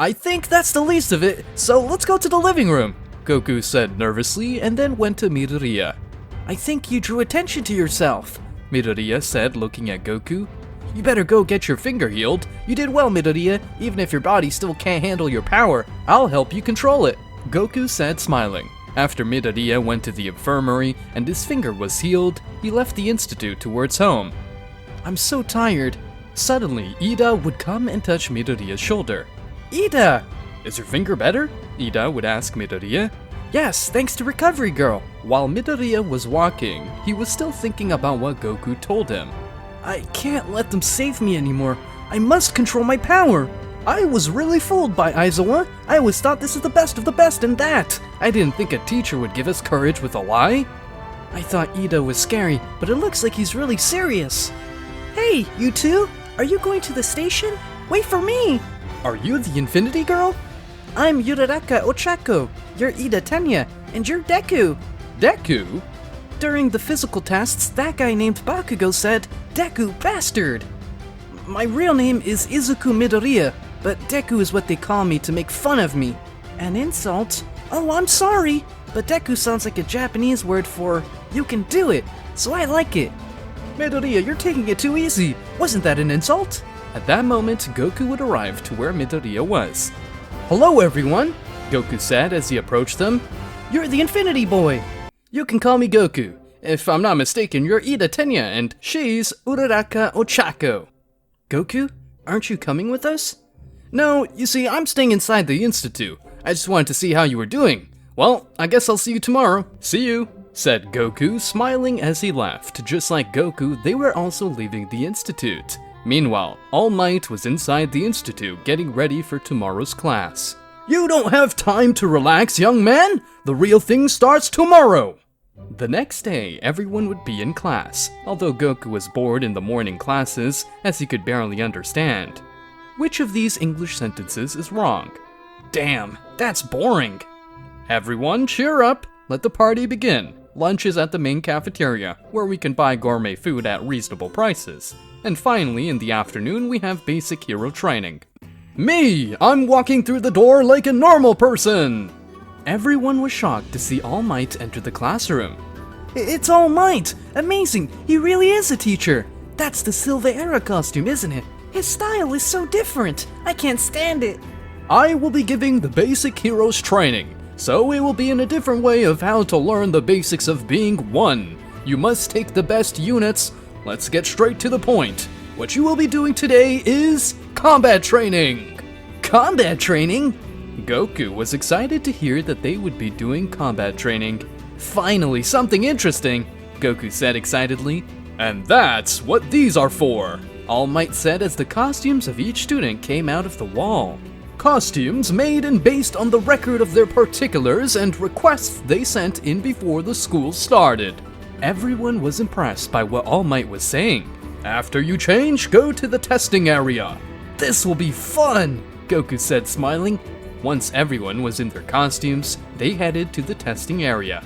I think that's the least of it, so let's go to the living room, Goku said nervously and then went to Midoriya. I think you drew attention to yourself, Midoriya said looking at Goku. You better go get your finger healed. You did well, Midoriya. Even if your body still can't handle your power, I'll help you control it, Goku said smiling. After Midoriya went to the infirmary and his finger was healed, he left the institute towards home. I'm so tired. Suddenly, Ida would come and touch Midoriya's shoulder. Ida! Is your finger better? Ida would ask Midoriya. Yes, thanks to Recovery Girl. While Midoriya was walking, he was still thinking about what Goku told him. I can't let them save me anymore. I must control my power. I was really fooled by Aizawa. I always thought this is the best of the best and that. I didn't think a teacher would give us courage with a lie. I thought Ida was scary, but it looks like he's really serious. Hey, you two! Are you going to the station? Wait for me! Are you the Infinity Girl? I'm Uraraka Ochako. You're Ida Tenya, and you're Deku. Deku? During the physical tests, that guy named Bakugo said, Deku bastard! My real name is Izuku Midoriya, but Deku is what they call me to make fun of me. An insult? Oh, I'm sorry, but Deku sounds like a Japanese word for, you can do it, so I like it. Midoriya, you're taking it too easy. Wasn't that an insult? At that moment, Goku would arrive to where Midoriya was. Hello everyone, Goku said as he approached them. You're the Infinity Boy. You can call me Goku. If I'm not mistaken, you're Ida Tenya and she's Uraraka Ochako. Goku, aren't you coming with us? No, you see, I'm staying inside the institute. I just wanted to see how you were doing. Well, I guess I'll see you tomorrow. See you, said Goku, smiling as he left. Just like Goku, they were also leaving the institute. Meanwhile, All Might was inside the institute getting ready for tomorrow's class. You don't have time to relax, young man! The real thing starts tomorrow! The next day, everyone would be in class, although Goku was bored in the morning classes as he could barely understand. Which of these English sentences is wrong? Damn, that's boring! Everyone, cheer up! Let the party begin. Lunch is at the main cafeteria, where we can buy gourmet food at reasonable prices. And finally, in the afternoon, we have basic hero training. Me! I'm walking through the door like a normal person! Everyone was shocked to see All Might enter the classroom. It's All Might! Amazing! He really is a teacher! That's the Silva Era costume, isn't it? His style is so different! I can't stand it! I will be giving the basic heroes training, so it will be in a different way of how to learn the basics of being one. You must take the best units. Let's get straight to the point. What you will be doing today is combat training! Combat training? Goku was excited to hear that they would be doing combat training. Finally, something interesting, Goku said excitedly. And that's what these are for, All Might said as the costumes of each student came out of the wall. Costumes made and based on the record of their particulars and requests they sent in before the school started. Everyone was impressed by what All Might was saying. After you change, go to the testing area. This will be fun, Goku said smiling. Once everyone was in their costumes, they headed to the testing area.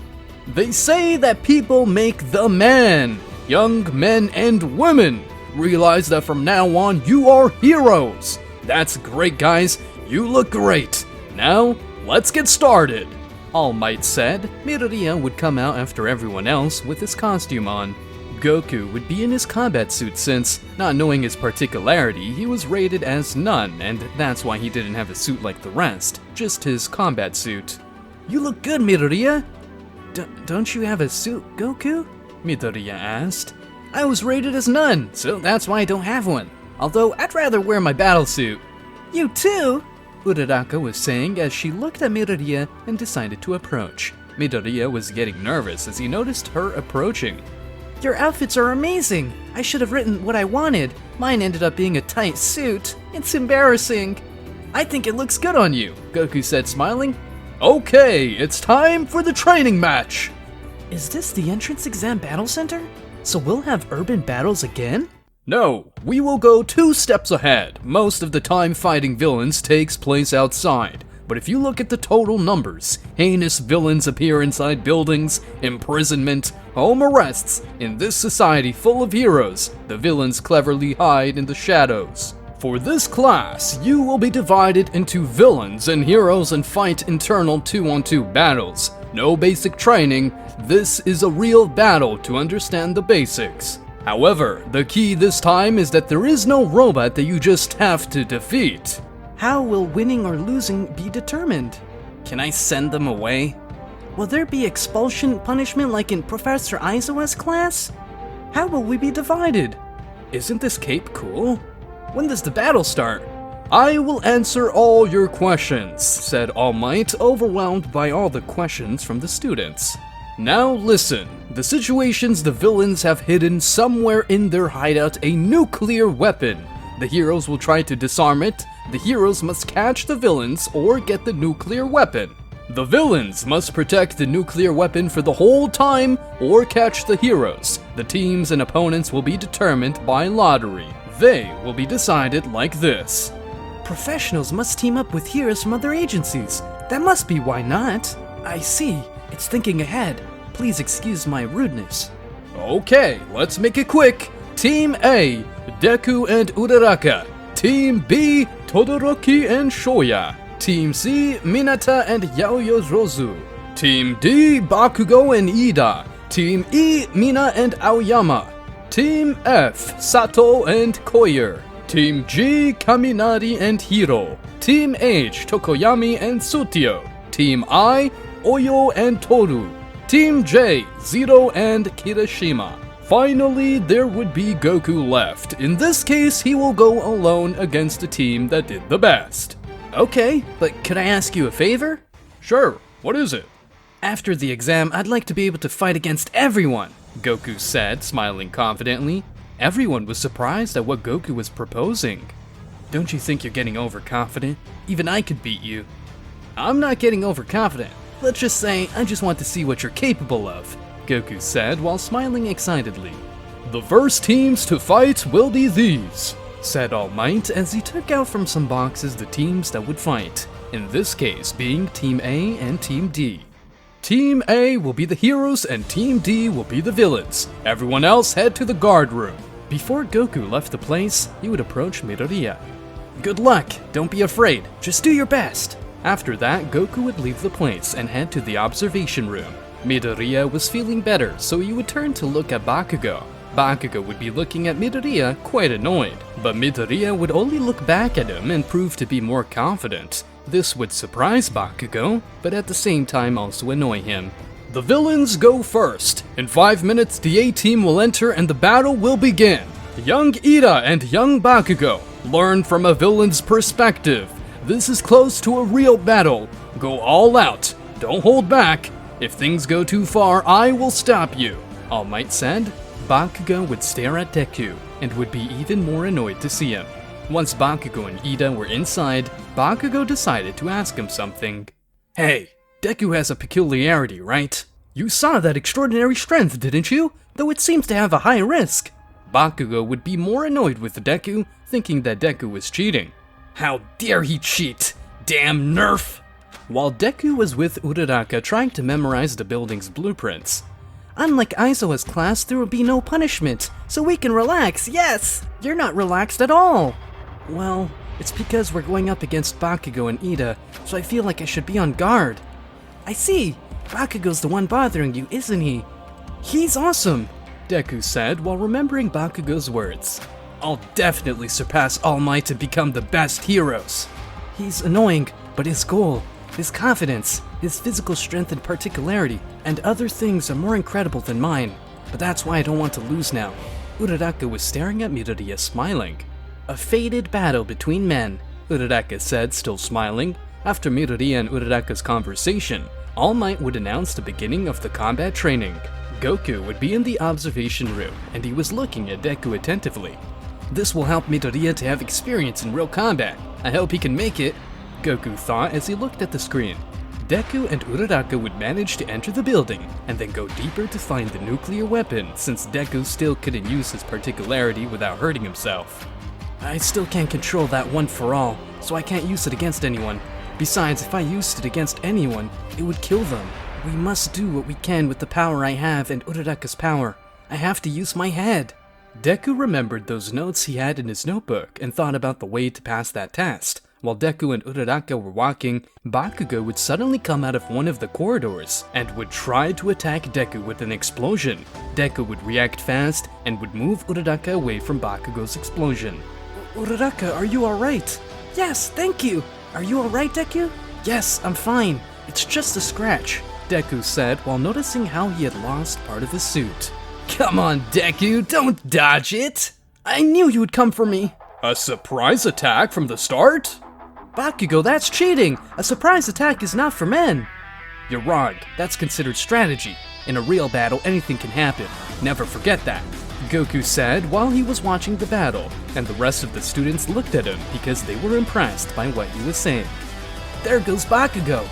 They say that people make the man. Young men and women. Realize that from now on, you are heroes. That's great, guys. You look great. Now, let's get started. All Might said. Midoriya would come out after everyone else with his costume on. Goku would be in his combat suit since, not knowing his particularity, he was rated as none, and that's why he didn't have a suit like the rest, just his combat suit. You look good, Midoriya. Don't you have a suit, Goku? Midoriya asked. I was rated as none, so that's why I don't have one. Although, I'd rather wear my battle suit. You too? Uraraka was saying as she looked at Midoriya and decided to approach. Midoriya was getting nervous as he noticed her approaching. Your outfits are amazing! I should have written what I wanted. Mine ended up being a tight suit. It's embarrassing. I think it looks good on you, Goku said smiling. Okay, it's time for the training match! Is this the entrance exam battle center? So we'll have urban battles again? No, we will go 2 steps ahead. Most of the time fighting villains takes place outside. But if you look at the total numbers, heinous villains appear inside buildings, imprisonment, home arrests. In this society full of heroes, the villains cleverly hide in the shadows. For this class, you will be divided into villains and heroes and fight internal 2-on-2 battles. No basic training, this is a real battle to understand the basics. However, the key this time is that there is no robot that you just have to defeat. How will winning or losing be determined? Can I send them away? Will there be expulsion punishment like in Professor Aizawa's class? How will we be divided? Isn't this cape cool? When does the battle start? I will answer all your questions, said All Might, overwhelmed by all the questions from the students. Now listen, the situations the villains have hidden somewhere in their hideout a nuclear weapon. The heroes will try to disarm it. The heroes must catch the villains or get the nuclear weapon. The villains must protect the nuclear weapon for the whole time or catch the heroes. The teams and opponents will be determined by lottery. They will be decided like this. Professionals must team up with heroes from other agencies. That must be why not. I see. It's thinking ahead. Please excuse my rudeness. Okay, let's make it quick. Team A, Deku and Uraraka. Team B, Todoroki and Shoya. Team C, Minata and Yaoyorozu. Team D, Bakugo and Ida. Team E, Mina and Aoyama. Team F, Sato and Koyer. Team G, Kaminari and Hiro. Team H, Tokoyami and Sutio. Team I, Oyo and Toru. Team J, Zero and Kirishima. Finally, there would be Goku left. In this case, he will go alone against the team that did the best. Okay, but could I ask you a favor? Sure, what is it? After the exam, I'd like to be able to fight against everyone, Goku said, smiling confidently. Everyone was surprised at what Goku was proposing. Don't you think you're getting overconfident? Even I could beat you. I'm not getting overconfident. Let's just say I just want to see what you're capable of, Goku said while smiling excitedly. The first teams to fight will be these, said All Might as he took out from some boxes the teams that would fight, in this case being Team A and Team D. Team A will be the heroes and Team D will be the villains. Everyone else head to the guard room. Before Goku left the place, he would approach Midoriya. Good luck, don't be afraid, just do your best. After that, Goku would leave the place and head to the observation room. Midoriya was feeling better, so he would turn to look at Bakugo. Bakugo would be looking at Midoriya quite annoyed, but Midoriya would only look back at him and prove to be more confident. This would surprise Bakugo, but at the same time also annoy him. The villains go first. In 5 minutes, the A-team will enter and the battle will begin. Young Ida and young Bakugo, learn from a villain's perspective. This is close to a real battle. Go all out. Don't hold back. If things go too far, I will stop you, All Might said. Bakugo would stare at Deku and would be even more annoyed to see him. Once Bakugo and Ida were inside, Bakugo decided to ask him something. Hey, Deku has a peculiarity, right? You saw that extraordinary strength, didn't you? Though it seems to have a high risk. Bakugo would be more annoyed with Deku, thinking that Deku was cheating. How dare he cheat! Damn nerf! While Deku was with Uraraka trying to memorize the building's blueprints. Unlike Aizawa's class, there will be no punishment, so we can relax, yes! You're not relaxed at all! Well, it's because we're going up against Bakugo and Ida, so I feel like I should be on guard. I see! Bakugo's the one bothering you, isn't he? He's awesome! Deku said while remembering Bakugo's words. I'll definitely surpass All Might and become the best heroes. He's annoying, but his goal, his confidence, his physical strength and particularity, and other things are more incredible than mine. But that's why I don't want to lose now. Uraraka was staring at Midoriya, smiling. A fated battle between men, Uraraka said, still smiling. After Midoriya and Uraraka's conversation, All Might would announce the beginning of the combat training. Goku would be in the observation room, and he was looking at Deku attentively. This will help Midoriya to have experience in real combat. I hope he can make it, Goku thought as he looked at the screen. Deku and Uraraka would manage to enter the building, and then go deeper to find the nuclear weapon, since Deku still couldn't use his particularity without hurting himself. I still can't control that one for all, so I can't use it against anyone. Besides, if I used it against anyone, it would kill them. We must do what we can with the power I have and Uraraka's power. I have to use my head. Deku remembered those notes he had in his notebook and thought about the way to pass that test. While Deku and Uraraka were walking, Bakugo would suddenly come out of one of the corridors and would try to attack Deku with an explosion. Deku would react fast and would move Uraraka away from Bakugo's explosion. Uraraka, are you alright? Yes, thank you. Are you alright, Deku? Yes, I'm fine. It's just a scratch, Deku said while noticing how he had lost part of his suit. Come on, Deku, don't dodge it! I knew you would come for me. A surprise attack from the start? Bakugo, that's cheating! A surprise attack is not for men! You're wrong. That's considered strategy. In a real battle, anything can happen. Never forget that, Goku said while he was watching the battle, and the rest of the students looked at him because they were impressed by what he was saying. There goes Bakugo!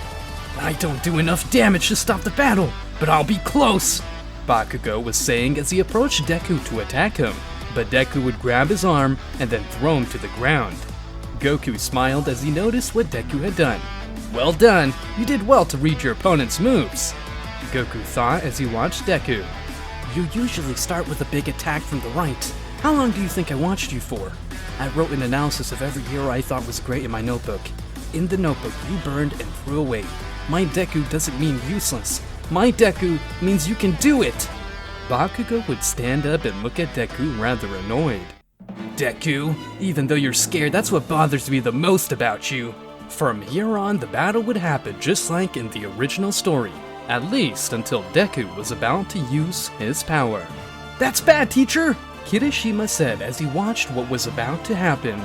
I don't do enough damage to stop the battle, but I'll be close! Bakugo was saying as he approached Deku to attack him, but Deku would grab his arm and then throw him to the ground. Goku smiled as he noticed what Deku had done. Well done, you did well to read your opponent's moves, Goku thought as he watched Deku. You usually start with a big attack from the right. How long do you think I watched you for? I wrote an analysis of every hero I thought was great in my notebook. In the notebook you burned and threw away. My Deku doesn't mean useless. My Deku means you can do it! Bakugo would stand up and look at Deku rather annoyed. Deku, even though you're scared, that's what bothers me the most about you. From here on, the battle would happen just like in the original story, at least until Deku was about to use his power. That's bad, teacher! Kirishima said as he watched what was about to happen.